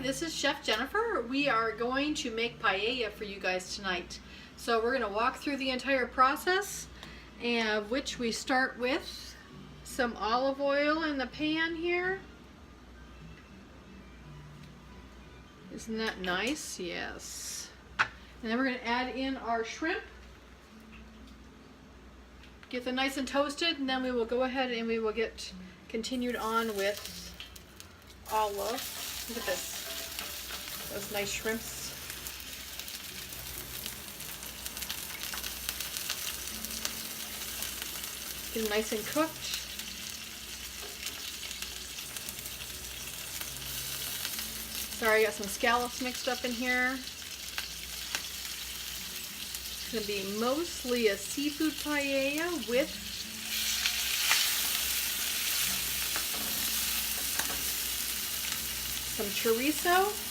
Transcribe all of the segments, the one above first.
this is Chef Jennifer. We are going to make paella for you guys tonight. So we're going to walk through the entire process, and which we start with some olive oil in the pan here. Isn't that nice? Yes. And then we're going to add in our shrimp. Get them nice and toasted, and then we will go ahead and we will get continued on with olive. Look at this. Those nice shrimps. Get them nice and cooked. Sorry, I got some scallops mixed up in here. It's going to be mostly a seafood paella with some chorizo.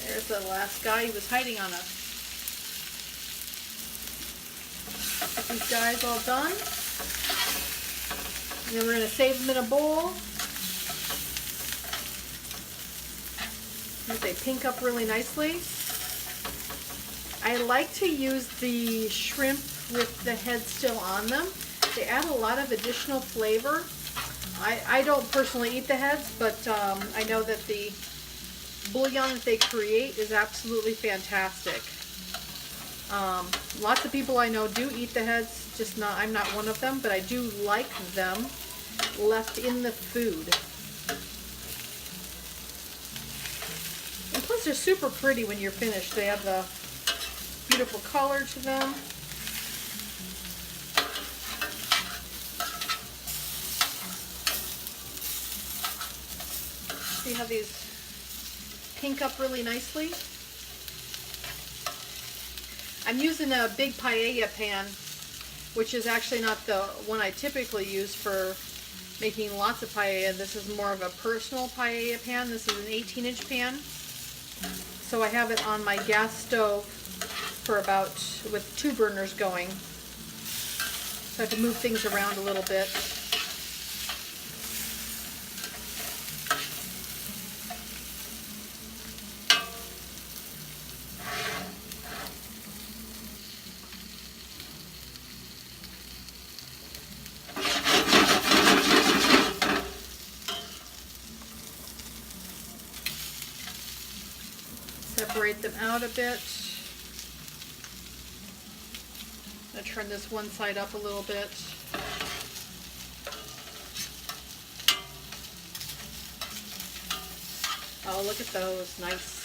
There's the last guy who was hiding on us. Get these guys all done. And then we're going to save them in a bowl. They pink up really nicely. I like to use the shrimp with the head still on them. They add a lot of additional flavor. I don't personally eat the heads, but I know that the bouillon that they create is absolutely fantastic. Lots of people I know do eat the heads, just not. I'm not one of them, but I do like them left in the food. And plus, they're super pretty when you're finished. They have the beautiful color to them. See how these pink up really nicely? I'm using a big paella pan, which is actually not the one I typically use for making lots of paella. This is more of a personal paella pan. This is an 18-inch pan. So I have it on my gas stove for about, with 2 burners going. So I have to move things around a little bit. Separate them out a bit. I'm going to turn this one side up a little bit. Oh, look at those. Nice.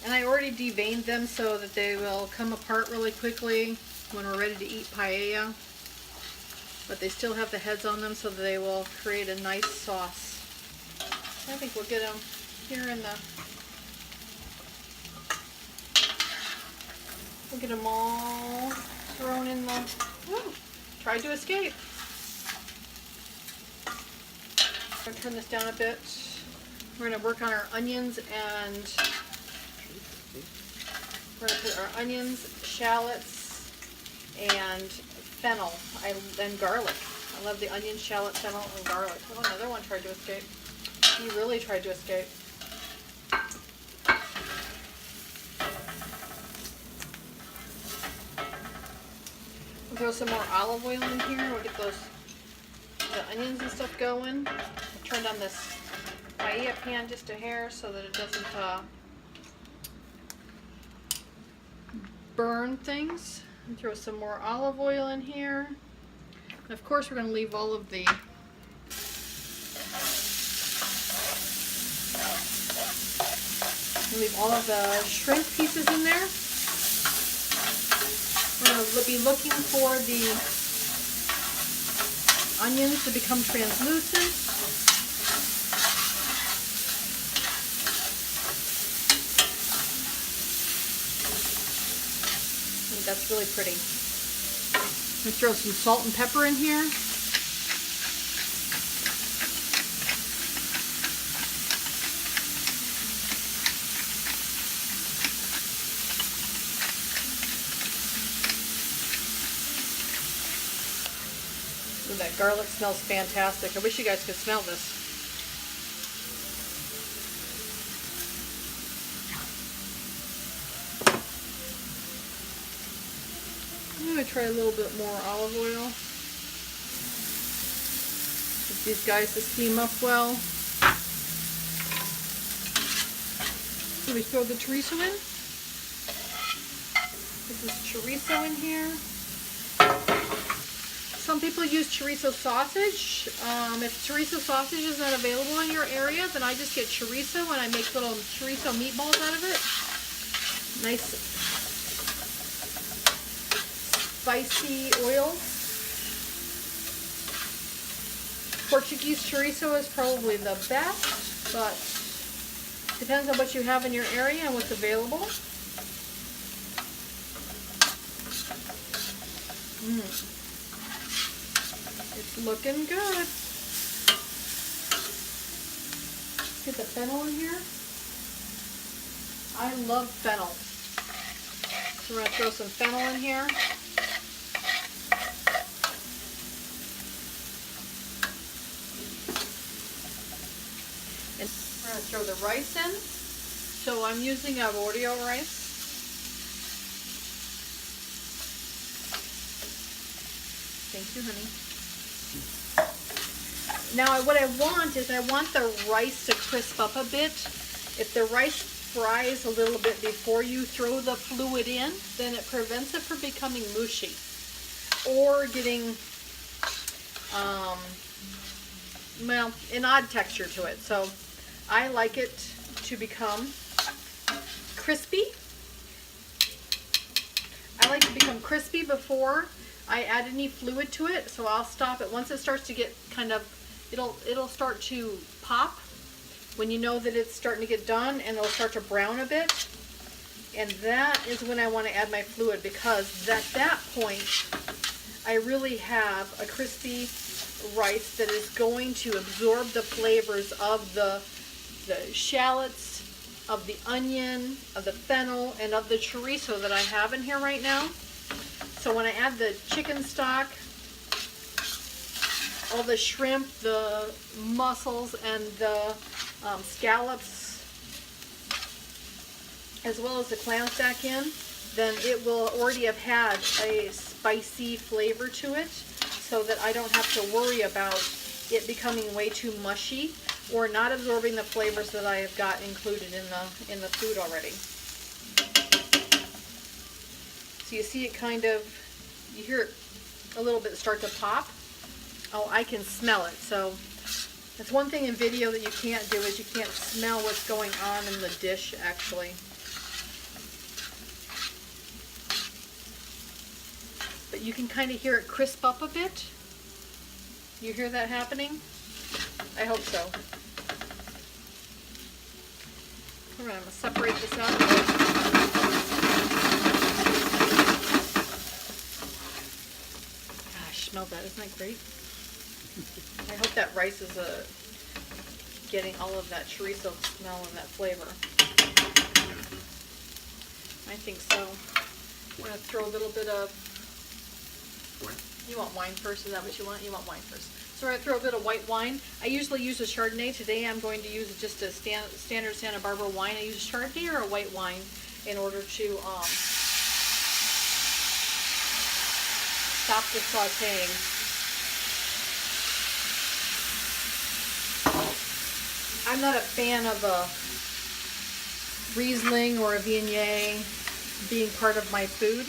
And I already deveined them so that they will come apart really quickly when we're ready to eat paella. But they still have the heads on them so that they will create a nice sauce. I think we'll get them here in the, we'll get them all thrown in the, woo, tried to escape. I'm going to turn this down a bit. We're going to work on our onions, and we're going to put our onions, shallots, and fennel, and garlic. I love the onion, shallot, fennel, and garlic. Oh, another one tried to escape. He really tried to escape. We'll throw some more olive oil in here. We'll get the onions and stuff going. I'll turn on this paella pan just a hair so that it doesn't burn things. And throw some more olive oil in here. And of course, we're going to leave all of the shrimp pieces in there. We're going to be looking for the onions to become translucent. I think that's really pretty. I'm going to throw some salt and pepper in here. Ooh, that garlic smells fantastic. I wish you guys could smell this. I'm going to try a little bit more olive oil. Get these guys to steam up well. So we throw the chorizo in. This is chorizo in here. Some people use chorizo sausage. If chorizo sausage is not available in your area, then I just get chorizo and I make little chorizo meatballs out of it. Nice spicy oil. Portuguese chorizo is probably the best, but depends on what you have in your area and what's available. It's looking good. Get the fennel in here. I love fennel. So we're going to throw some fennel in here. And we're going to throw the rice in. So I'm using Arborio Rice. Thank you, honey. Now what I want is I want the rice to crisp up a bit. If the rice fries a little bit before you throw the fluid in, then it prevents it from becoming mushy or getting well, an odd texture to it. So I like it to become crispy. I like to become crispy before I add any fluid to it, so I'll stop it once it starts to get kind of, it'll start to pop when you know that it's starting to get done, and it'll start to brown a bit, and that is when I want to add my fluid, because at that point I really have a crispy rice that is going to absorb the flavors of the shallots, of the onion, of the fennel, and of the chorizo that I have in here right now. So when I add the chicken stock, all the shrimp, the mussels, and the scallops, as well as the clams back in, then it will already have had a spicy flavor to it, so that I don't have to worry about it becoming way too mushy or not absorbing the flavors that I have got included in the food already. So you see it kind of, you hear it a little bit start to pop. Oh, I can smell it. So that's one thing in video that you can't do, is you can't smell what's going on in the dish actually. But you can kind of hear it crisp up a bit. You hear that happening? I hope so. All right, I'm going to separate this out. Smell that, isn't that great? I hope that rice is getting all of that chorizo smell and that flavor. I think so. We're going to throw a little bit of, you want wine first, is that what you want? You want wine first. So we're going to throw a bit of white wine. I usually use a Chardonnay. Today I'm going to use just a standard Santa Barbara wine. I use a Chardonnay or a white wine in order to stop the sauteing. I'm not a fan of a Riesling or a Viognier being part of my food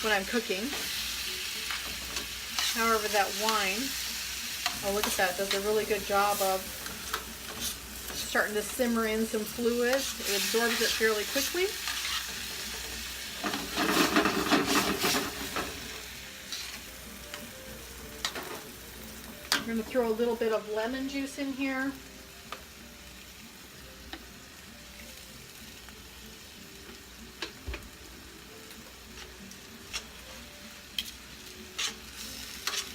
when I'm cooking. However, that wine, oh look at that, does a really good job of starting to simmer in some fluid. It absorbs it fairly quickly. I'm going to throw a little bit of lemon juice in here.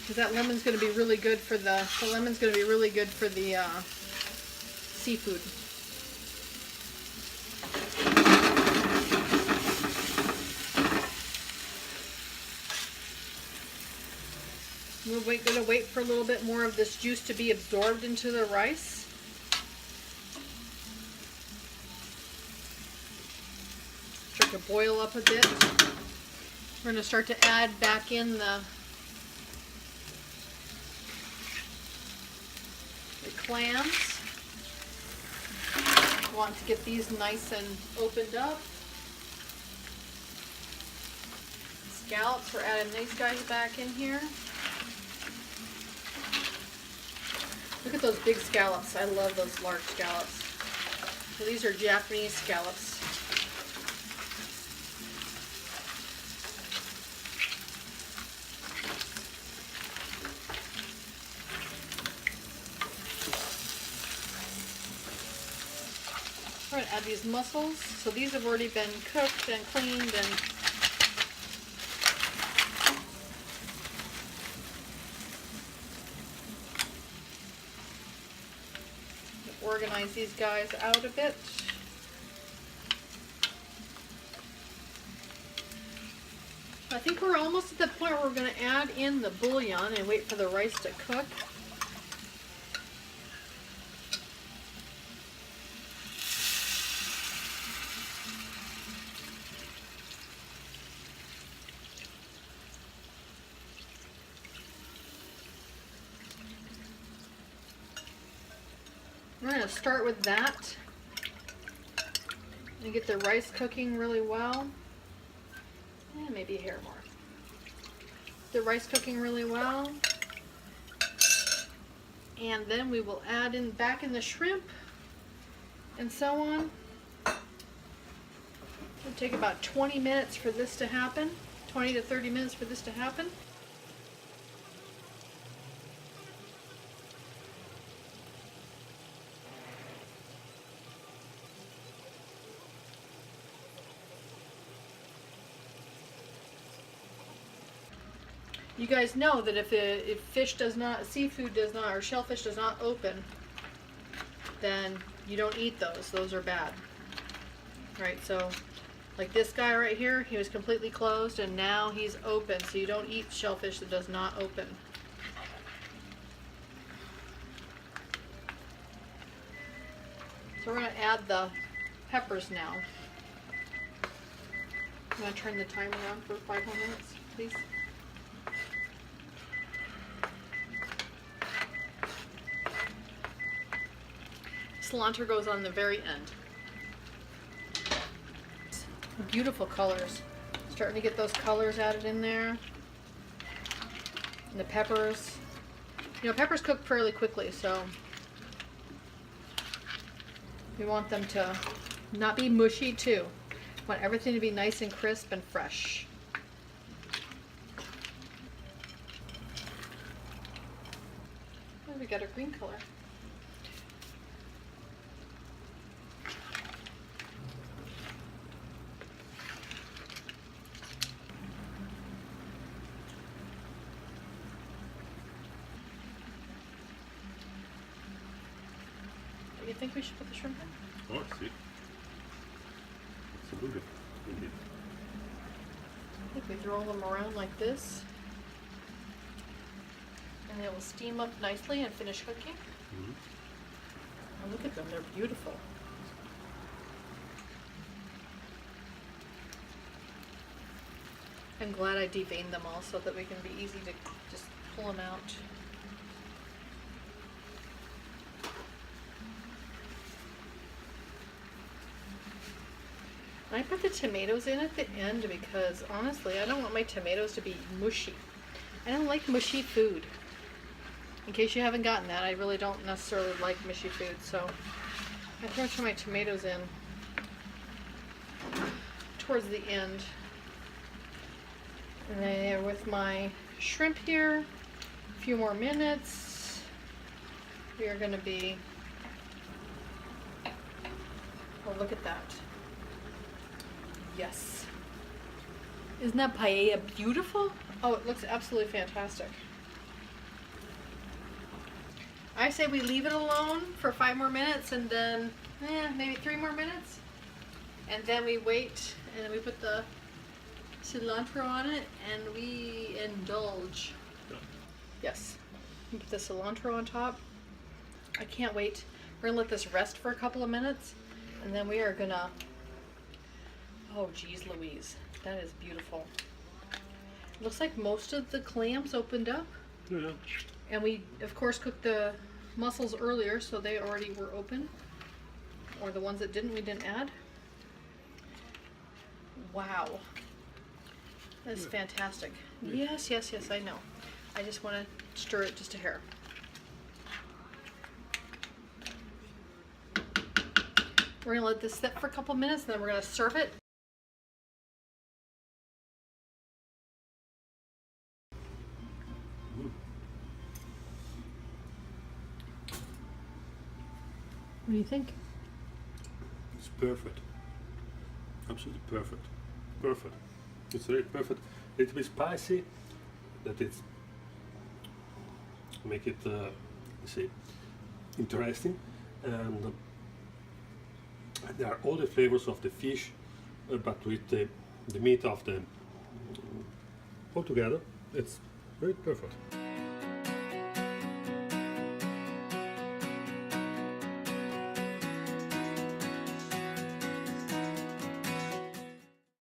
Because that lemon's going to be really good for the lemon's going to be really good for the seafood. We're going to wait for a little bit more of this juice to be absorbed into the rice. Start to boil up a bit. We're going to start to add back in the clams. Want to get these nice and opened up. Scallops, we're adding these guys back in here. Look at those big scallops. I love those large scallops. So these are Japanese scallops. We're going to add these mussels. So these have already been cooked and cleaned and organize these guys out a bit. I think we're almost at the point where we're going to add in the bouillon and wait for the rice to cook. We're going to start with that and get the rice cooking really well. And maybe a hair more. The rice cooking really well. And then we will add in back in the shrimp and so on. It'll take about 20 minutes for this to happen. 20 to 30 minutes for this to happen. You guys know that if fish does not, seafood does not, or shellfish does not open, then you don't eat those. Those are bad. Right, so like this guy right here, he was completely closed and now he's open. So you don't eat shellfish that does not open. So we're going to add the peppers now. I'm going to turn the timer on for 5 more minutes, please. Cilantro goes on the very end. Beautiful colors. Starting to get those colors added in there. And the peppers. You know, peppers cook fairly quickly, so we want them to not be mushy too. We want everything to be nice and crisp and fresh. Oh, we got a green color. Do you think we should put the shrimp in? Oh, sí. Absolutely. I think we throw them around like this. And they will steam up nicely and finish cooking. Mm-hmm. Oh, look at them, they're beautiful. I'm glad I deveined them all so that we can be easy to just pull them out. I put the tomatoes in at the end because honestly, I don't want my tomatoes to be mushy. I don't like mushy food. In case you haven't gotten that, I really don't necessarily like mushy food, so I throw my tomatoes in towards the end. And then with my shrimp here, a few more minutes, we are going to be, oh, look at that. Yes. Isn't that paella beautiful? Oh, it looks absolutely fantastic. I say we leave it alone for 5 more minutes and then maybe 3 more minutes. And then we wait and then we put the cilantro on it and we indulge. Yes. Put the cilantro on top. I can't wait. We're gonna let this rest for a couple of minutes, and then we are gonna, oh geez Louise, that is beautiful. Looks like most of the clams opened up. Yeah. And we, of course, cooked the mussels earlier, so they already were open. Or the ones that didn't, we didn't add. Wow. That's fantastic. Yes, yes, yes, I know. I just want to stir it just a hair. We're going to let this sit for a couple minutes, and then we're going to serve it. What do you think? It's perfect. Absolutely perfect. Perfect. It's really perfect. A little bit spicy, that it's make it let's say interesting, and there are all the flavors of the fish, but with the meat of the all together. It's very perfect.